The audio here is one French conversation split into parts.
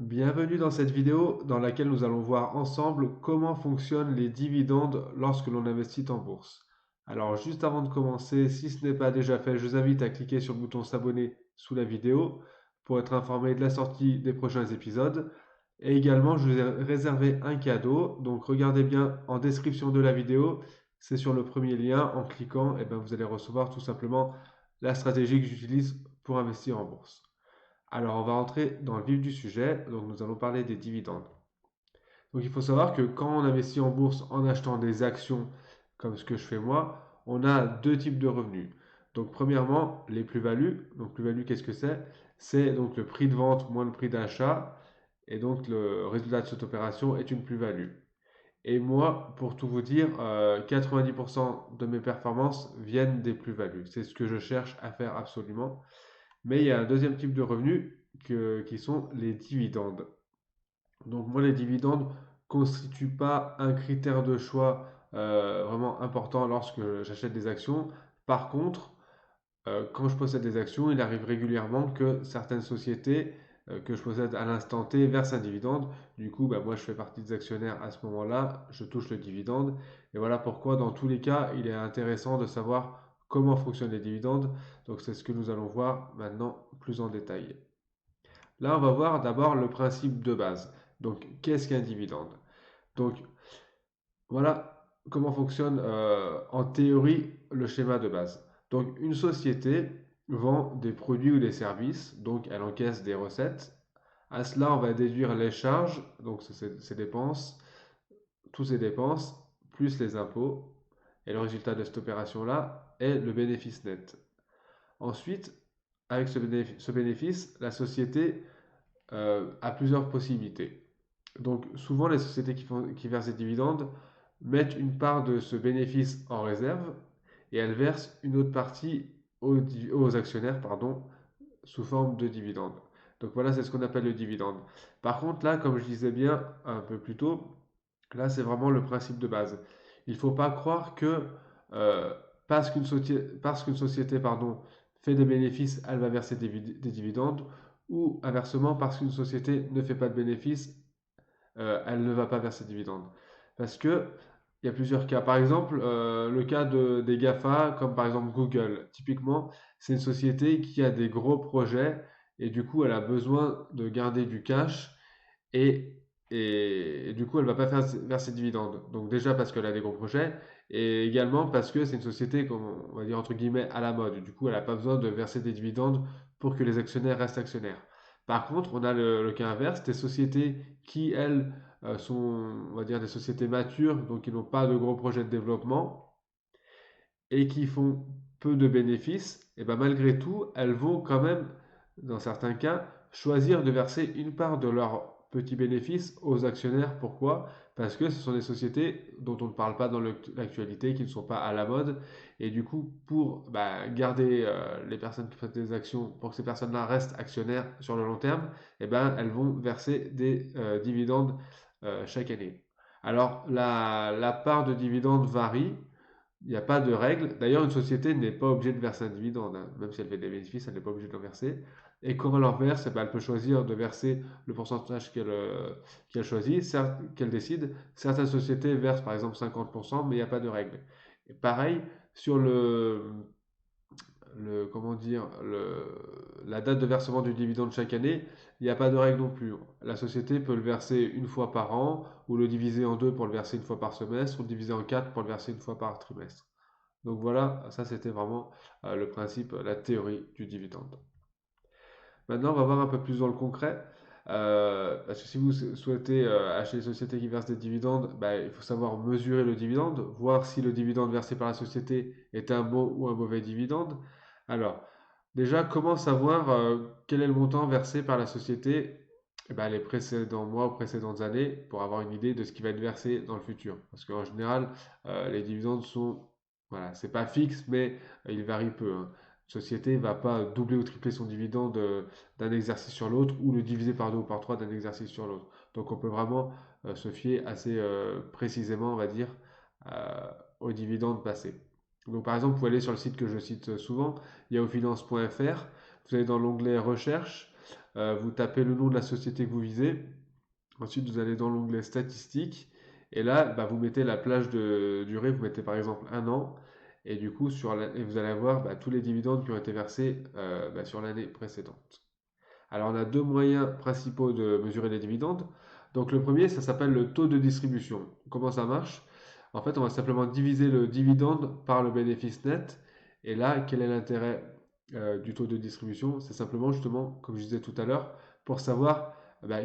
Bienvenue dans cette vidéo dans laquelle nous allons voir ensemble comment fonctionnent les dividendes lorsque l'on investit en bourse. Alors juste avant de commencer, si ce n'est pas déjà fait, je vous invite à cliquer sur le bouton s'abonner sous la vidéo pour être informé de la sortie des prochains épisodes. Et également, je vous ai réservé un cadeau, donc regardez bien en description de la vidéo, c'est sur le premier lien, en cliquant, et vous allez recevoir tout simplement la stratégie que j'utilise pour investir en bourse. Alors, on va entrer dans le vif du sujet. Donc, nous allons parler des dividendes. Donc, il faut savoir que quand on investit en bourse en achetant des actions, comme ce que je fais moi, on a deux types de revenus. Donc, premièrement, les plus-values. Donc, plus-value, qu'est-ce que c'est? C'est donc le prix de vente moins le prix d'achat. Et donc, le résultat de cette opération est une plus-value. Et moi, pour tout vous dire, 90% de mes performances viennent des plus-values. C'est ce que je cherche à faire absolument. Mais il y a un deuxième type de revenus qui sont les dividendes. Donc moi, les dividendes ne constituent pas un critère de choix vraiment important lorsque j'achète des actions. Par contre, quand je possède des actions, il arrive régulièrement que certaines sociétés que je possède à l'instant T versent un dividende. Du coup, moi, je fais partie des actionnaires à ce moment-là, je touche le dividende. Et voilà pourquoi, dans tous les cas, il est intéressant de savoir comment fonctionnent les dividendes. Donc, c'est ce que nous allons voir maintenant plus en détail. Là, on va voir d'abord le principe de base. Donc, qu'est-ce qu'un dividende? Donc, voilà comment fonctionne en théorie le schéma de base. Donc, une société vend des produits ou des services, donc elle encaisse des recettes. À cela, on va déduire les charges, donc ses dépenses, tous ces dépenses, plus les impôts. Et le résultat de cette opération-là est le bénéfice net. Ensuite, avec ce bénéfice, la société a plusieurs possibilités. Donc souvent les sociétés qui versent des dividendes mettent une part de ce bénéfice en réserve et elles versent une autre partie aux actionnaires pardon, sous forme de dividendes. Donc voilà, c'est ce qu'on appelle le dividende. Par contre, là, comme je disais bien un peu plus tôt, là, c'est vraiment le principe de base. Il ne faut pas croire que euh, parce qu'une société pardon, fait des bénéfices, elle va verser des dividendes, ou inversement, parce qu'une société ne fait pas de bénéfices, elle ne va pas verser de dividendes. Parce que il y a plusieurs cas. Par exemple, le cas des GAFA, comme par exemple Google. Typiquement, c'est une société qui a des gros projets et du coup, elle a besoin de garder du cash et, et du coup, elle ne va pas faire verser de dividendes. Donc déjà parce qu'elle a des gros projets et également parce que c'est une société, comme on va dire entre guillemets, à la mode. Du coup, elle n'a pas besoin de verser des dividendes pour que les actionnaires restent actionnaires. Par contre, on a le cas inverse, des sociétés qui, elles, sont, on va dire, des sociétés matures, donc qui n'ont pas de gros projets de développement et qui font peu de bénéfices, et ben malgré tout, elles vont quand même, dans certains cas, choisir de verser une part de leurs petits bénéfices aux actionnaires. Pourquoi? Parce que ce sont des sociétés dont on ne parle pas dans l'actualité, qui ne sont pas à la mode. Et du coup, pour garder les personnes qui font des actions, pour que ces personnes-là restent actionnaires sur le long terme, et ben, elles vont verser des dividendes chaque année. Alors, la part de dividendes varie. Il n'y a pas de règle. D'ailleurs, une société n'est pas obligée de verser un dividende, hein. Même si elle fait des bénéfices, elle n'est pas obligée de l'en verser. Et quand elle en verse, elle peut choisir de verser le pourcentage qu'elle choisit, qu'elle décide. Certaines sociétés versent par exemple 50%, mais il n'y a pas de règle. Et pareil, sur comment dire, la date de versement du dividende chaque année, il n'y a pas de règle non plus. La société peut le verser une fois par an, ou le diviser en deux pour le verser une fois par semestre, ou le diviser en quatre pour le verser une fois par trimestre. Donc voilà, ça c'était vraiment le principe, la théorie du dividende. Maintenant, on va voir un peu plus dans le concret. Parce que si vous souhaitez acheter des sociétés qui versent des dividendes, il faut savoir mesurer le dividende, voir si le dividende versé par la société est un bon ou un mauvais dividende. Alors, déjà, comment savoir quel est le montant versé par la société les précédents mois ou précédentes années pour avoir une idée de ce qui va être versé dans le futur. Parce qu'en général, les dividendes sont, voilà, c'est pas fixe, mais ils varient peu, hein. Une société ne va pas doubler ou tripler son dividende d'un exercice sur l'autre ou le diviser par deux ou par trois d'un exercice sur l'autre. Donc on peut vraiment se fier assez précisément, on va dire, euh, aux dividendes passés. Donc par exemple, vous pouvez aller sur le site que je cite souvent, yaofinance.fr, vous allez dans l'onglet recherche, vous tapez le nom de la société que vous visez. Ensuite, vous allez dans l'onglet statistiques. Et là, bah, vous mettez la plage de durée. Vous mettez par exemple un an. Et du coup, et vous allez avoir bah, tous les dividendes qui ont été versés bah, sur l'année précédente. Alors, on a deux moyens principaux de mesurer les dividendes. Donc, le premier, ça s'appelle le taux de distribution. Comment ça marche? En fait, on va simplement diviser le dividende par le bénéfice net. Et là, quel est l'intérêt du taux de distribution? C'est simplement, justement, comme je disais tout à l'heure, pour savoir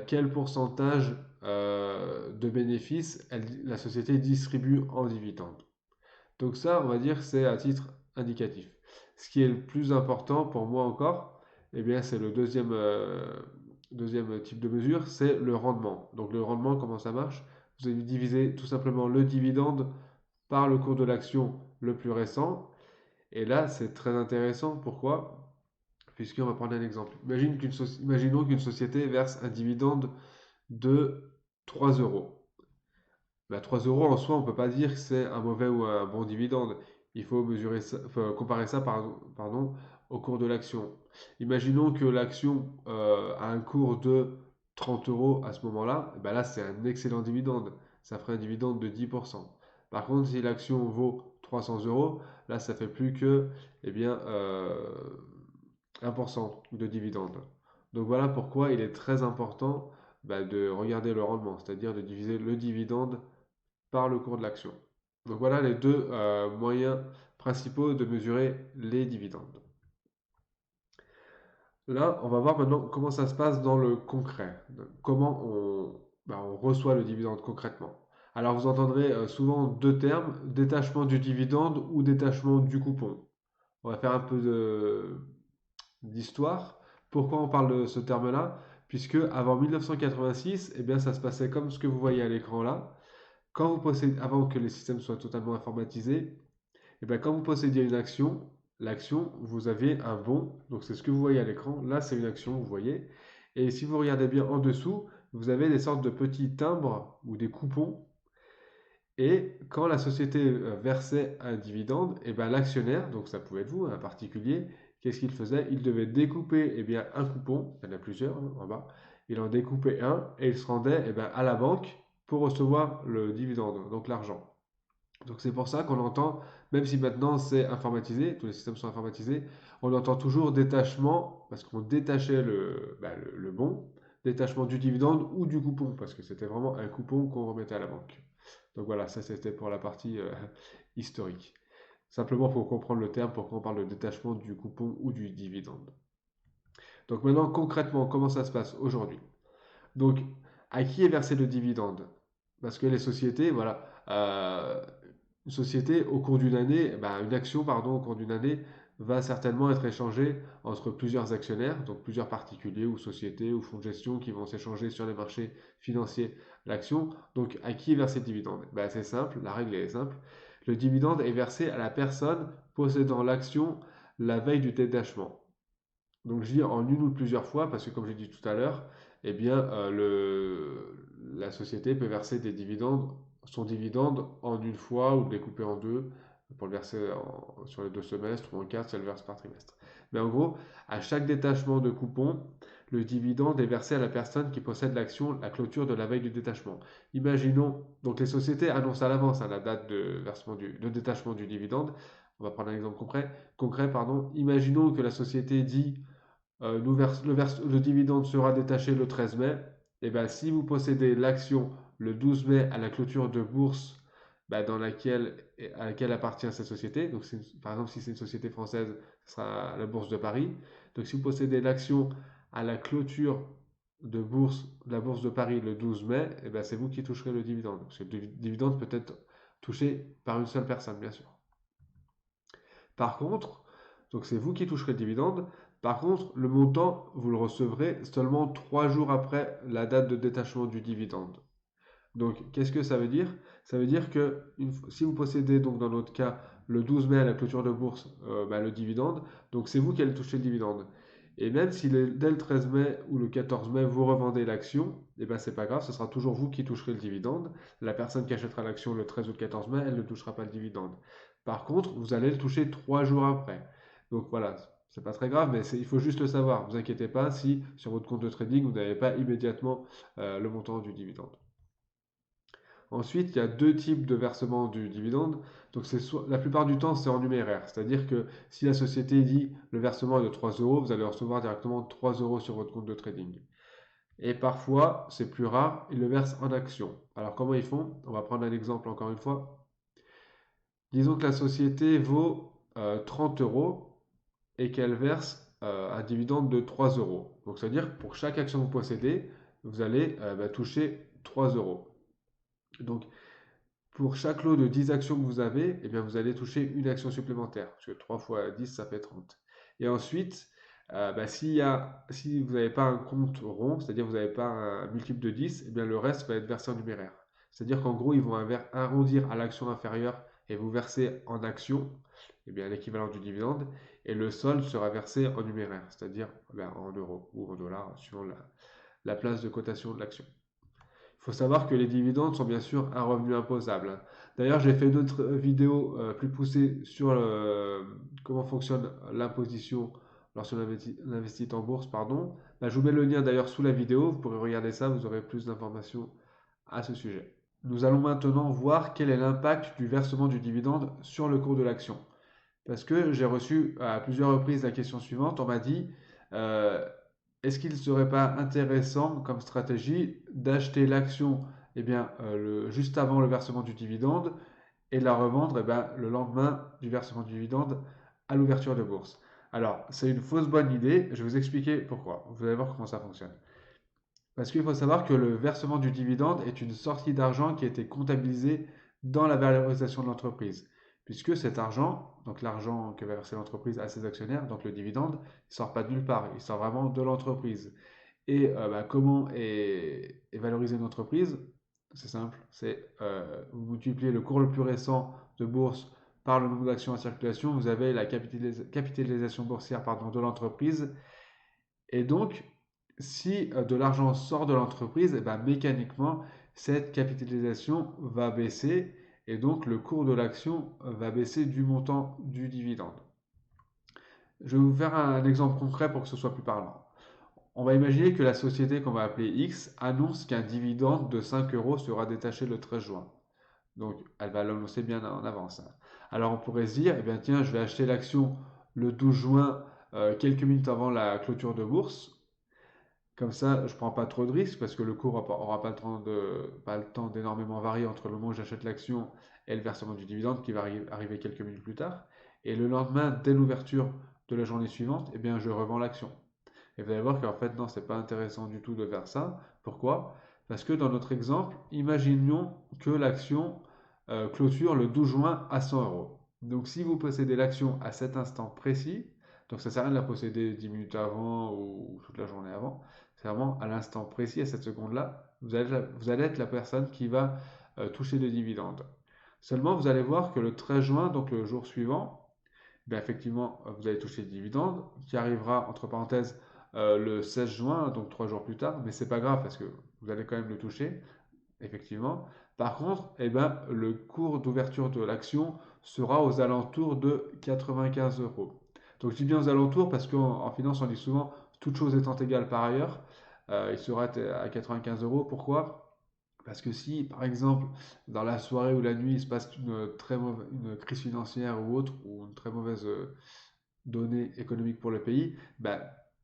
quel pourcentage de bénéfices la société distribue en dividendes. Donc ça, on va dire, c'est à titre indicatif. Ce qui est le plus important pour moi encore, eh bien, c'est le deuxième type de mesure, c'est le rendement. Donc le rendement, comment ça marche? Vous allez diviser tout simplement le dividende par le cours de l'action le plus récent. Et là, c'est très intéressant. Pourquoi? Puisqu'on va prendre un exemple. Imaginons qu'une société verse un dividende de 3 euros. 3 euros en soi, on ne peut pas dire que c'est un mauvais ou un bon dividende. Il faut enfin, comparer ça pardon, au cours de l'action. Imaginons que l'action a un cours de 30 euros à ce moment-là. Et ben là, c'est un excellent dividende. Ça ferait un dividende de 10%. Par contre, si l'action vaut 300 euros, là, ça fait plus que eh bien, 1% de dividende. Donc voilà pourquoi il est très important de regarder le rendement, c'est-à-dire de diviser le dividende par le cours de l'action. Donc voilà les deux moyens principaux de mesurer les dividendes. Là, on va voir maintenant comment ça se passe dans le concret. Comment on reçoit le dividende concrètement. Alors vous entendrez souvent deux termes, détachement du dividende ou détachement du coupon. On va faire un peu d'histoire. Pourquoi on parle de ce terme-là? Puisque avant 1986, eh bien, ça se passait comme ce que vous voyez à l'écran là. Avant que les systèmes soient totalement informatisés, et bien quand vous possédiez une action, l'action, vous aviez un bon, donc c'est ce que vous voyez à l'écran. Là, c'est une action, vous voyez. Et si vous regardez bien en dessous, vous avez des sortes de petits timbres ou des coupons. Et quand la société versait un dividende, et ben l'actionnaire, donc ça pouvait être vous, un particulier, qu'est-ce qu'il faisait? Il devait découper bien, un coupon, il y en a plusieurs en bas, il en découpait un et il se rendait à la banque pour recevoir le dividende, donc l'argent. Donc c'est pour ça qu'on entend, même si maintenant c'est informatisé, tous les systèmes sont informatisés, on entend toujours détachement, parce qu'on détachait le bon, détachement du dividende ou du coupon, parce que c'était vraiment un coupon qu'on remettait à la banque. Donc voilà, ça c'était pour la partie historique. Simplement pour comprendre le terme, pourquoi on parle de détachement du coupon ou du dividende. Donc maintenant, concrètement, comment ça se passe aujourd'hui? Donc, à qui est versé le dividende? Parce que les sociétés, voilà, une société au cours d'une année, une action, pardon, au cours d'une année, va certainement être échangée entre plusieurs actionnaires, donc plusieurs particuliers ou sociétés ou fonds de gestion qui vont s'échanger sur les marchés financiers l'action. Donc, à qui est versé le dividende? C'est simple, la règle est simple. Le dividende est versé à la personne possédant l'action la veille du détachement. Donc je dis en une ou plusieurs fois parce que comme j'ai dit tout à l'heure, eh bien la société peut verser son dividende en une fois ou le découper en deux pour le verser sur les 2 semestres ou en quatre si elle le verse par trimestre. Mais en gros, à chaque détachement de coupon, le dividende est versé à la personne qui possède l'action la clôture de la veille du détachement. Imaginons, donc les sociétés annoncent à l'avance la date de détachement du dividende. On va prendre un exemple concret, pardon. Imaginons que la société dit le dividende sera détaché le 13 mai. Et ben, si vous possédez l'action le 12 mai à la clôture de bourse à laquelle appartient cette société, donc par exemple si c'est une société française, ce sera la bourse de Paris. Donc si vous possédez l'action à la clôture de la bourse de Paris le 12 mai, et ben, c'est vous qui toucherez le dividende. Parce que le dividende peut être touché par une seule personne, bien sûr. Par contre, donc c'est vous qui toucherez le dividende. Par contre, le montant, vous le recevrez seulement 3 jours après la date de détachement du dividende. Donc, qu'est-ce que ça veut dire? Ça veut dire que si vous possédez, donc dans notre cas, le 12 mai à la clôture de bourse, le dividende, donc c'est vous qui allez toucher le dividende. Et même si dès le 13 mai ou le 14 mai, vous revendez l'action, et ben c'est pas grave, ce sera toujours vous qui toucherez le dividende. La personne qui achètera l'action le 13 ou le 14 mai, elle ne touchera pas le dividende. Par contre, vous allez le toucher 3 jours après. Donc voilà, C'est pas très grave, mais il faut juste le savoir. Ne vous inquiétez pas si sur votre compte de trading, vous n'avez pas immédiatement le montant du dividende. Ensuite, il y a deux types de versement du dividende. Donc, la plupart du temps, c'est en numéraire. C'est-à-dire que si la société dit le versement est de 3 euros, vous allez recevoir directement 3 euros sur votre compte de trading. Et parfois, c'est plus rare, ils le versent en actions. Alors, comment ils font? On va prendre un exemple encore une fois. Disons que la société vaut 30 euros et qu'elle verse un dividende de 3 euros. Donc, c'est-à-dire que pour chaque action que vous possédez, vous allez toucher 3 euros. Donc, pour chaque lot de 10 actions que vous avez, eh bien, vous allez toucher une action supplémentaire, parce que 3 fois 10, ça fait 30. Et ensuite, si vous n'avez pas un compte rond, c'est-à-dire vous n'avez pas un multiple de 10, eh bien, le reste va être versé en numéraire. C'est-à-dire qu'en gros, ils vont arrondir à l'action inférieure et vous verser en action, eh bien, l'équivalent du dividende, et le solde sera versé en numéraire, c'est-à-dire en euros ou en dollars, suivant la place de cotation de l'action. Il faut savoir que les dividendes sont bien sûr un revenu imposable, hein. D'ailleurs, j'ai fait une autre vidéo plus poussée sur comment fonctionne l'imposition lorsqu'on investit en bourse, pardon. Je vous mets le lien d'ailleurs sous la vidéo, vous pourrez regarder ça, vous aurez plus d'informations à ce sujet. Nous allons maintenant voir quel est l'impact du versement du dividende sur le cours de l'action. Parce que j'ai reçu à plusieurs reprises la question suivante, on m'a dit, euh, est-ce qu'il ne serait pas intéressant comme stratégie d'acheter l'action juste avant le versement du dividende et de la revendre le lendemain du versement du dividende à l'ouverture de bourse? Alors, c'est une fausse bonne idée, je vais vous expliquer pourquoi. Vous allez voir comment ça fonctionne. Parce qu'il faut savoir que le versement du dividende est une sortie d'argent qui a été comptabilisée dans la valorisation de l'entreprise. Puisque cet argent, donc l'argent que va verser l'entreprise à ses actionnaires, donc le dividende, il ne sort pas de nulle part, il sort vraiment de l'entreprise. Et comment est valorisée une entreprise? C'est simple, c'est vous multipliez le cours le plus récent de bourse par le nombre d'actions en circulation, vous avez la capitalisation boursière de l'entreprise. Et donc, si de l'argent sort de l'entreprise, mécaniquement, cette capitalisation va baisser et donc le cours de l'action va baisser du montant du dividende. Je vais vous faire un exemple concret pour que ce soit plus parlant. On va imaginer que la société qu'on va appeler X annonce qu'un dividende de 5 euros sera détaché le 13 juin. Donc, elle va l'annoncer bien en avance, hein. Alors, on pourrait se dire, eh bien, tiens, je vais acheter l'action le 12 juin, quelques minutes avant la clôture de bourse. Comme ça, je ne prends pas trop de risques parce que le cours n'aura pas le temps d'énormément varier entre le moment où j'achète l'action et le versement du dividende qui va arriver quelques minutes plus tard. Et le lendemain, dès l'ouverture de la journée suivante, eh bien, je revends l'action. Et vous allez voir qu'en fait, non, c'est pas intéressant du tout de faire ça. Pourquoi? Parce que dans notre exemple, imaginons que l'action clôture le 12 juin à 100 euros. Donc, si vous possédez l'action à cet instant précis, donc ça ne sert à rien de la posséder 10 minutes avant ou toute la journée avant, c'est vraiment à l'instant précis, à cette seconde-là, vous allez être la personne qui va toucher les dividendes. Seulement, vous allez voir que le 13 juin, donc le jour suivant, effectivement, vous allez toucher le dividende qui arrivera, entre parenthèses, le 16 juin, donc 3 jours plus tard, mais c'est pas grave parce que vous allez quand même le toucher, effectivement. Par contre, le cours d'ouverture de l'action sera aux alentours de 95 euros. Donc je dis bien aux alentours parce qu'en finance, on dit souvent, toute chose étant égale par ailleurs, il sera à 95 euros. Pourquoi? Parce que si, par exemple, dans la soirée ou la nuit, il se passe une crise financière ou autre, ou une très mauvaise donnée économique pour le pays,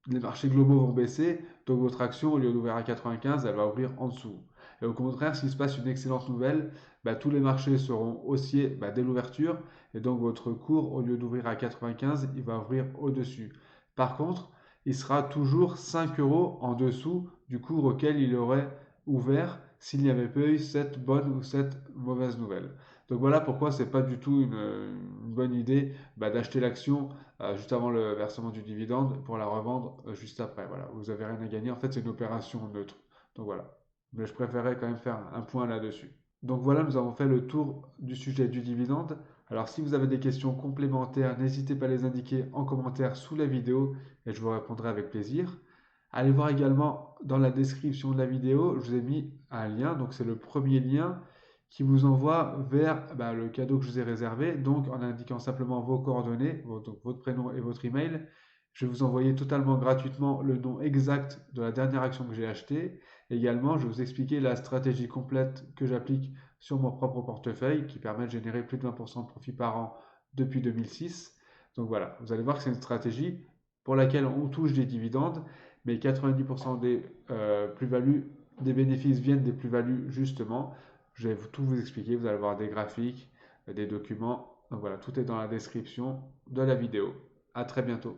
les marchés globaux vont baisser, donc votre action, au lieu d'ouvrir à 95, elle va ouvrir en dessous. Et au contraire, s'il se passe une excellente nouvelle, tous les marchés seront haussiers dès l'ouverture, et donc votre cours, au lieu d'ouvrir à 95, il va ouvrir au-dessus. Par contre, il sera toujours 5 euros en dessous du cours auquel il aurait ouvert s'il n'y avait pas eu cette bonne ou cette mauvaise nouvelle. Donc voilà pourquoi c'est pas du tout une bonne idée d'acheter l'action juste avant le versement du dividende pour la revendre juste après. Voilà, vous avez rien à gagner. En fait, c'est une opération neutre. Donc voilà. Mais je préférais quand même faire un point là-dessus. Donc voilà, nous avons fait le tour du sujet du dividende. Alors si vous avez des questions complémentaires, n'hésitez pas à les indiquer en commentaire sous la vidéo et je vous répondrai avec plaisir. Allez voir également dans la description de la vidéo, je vous ai mis un lien, donc c'est le premier lien qui vous envoie vers le cadeau que je vous ai réservé, donc en indiquant simplement vos coordonnées, donc votre prénom et votre email. Je vais vous envoyer totalement gratuitement le nom exact de la dernière action que j'ai achetée. Également, je vais vous expliquer la stratégie complète que j'applique sur mon propre portefeuille qui permet de générer plus de 20% de profit par an depuis 2006. Donc voilà, vous allez voir que c'est une stratégie pour laquelle on touche des dividendes, mais 90% des plus-values, des bénéfices viennent des plus-values justement. Je vais tout vous expliquer, vous allez voir des graphiques, des documents. Donc voilà, tout est dans la description de la vidéo. À très bientôt.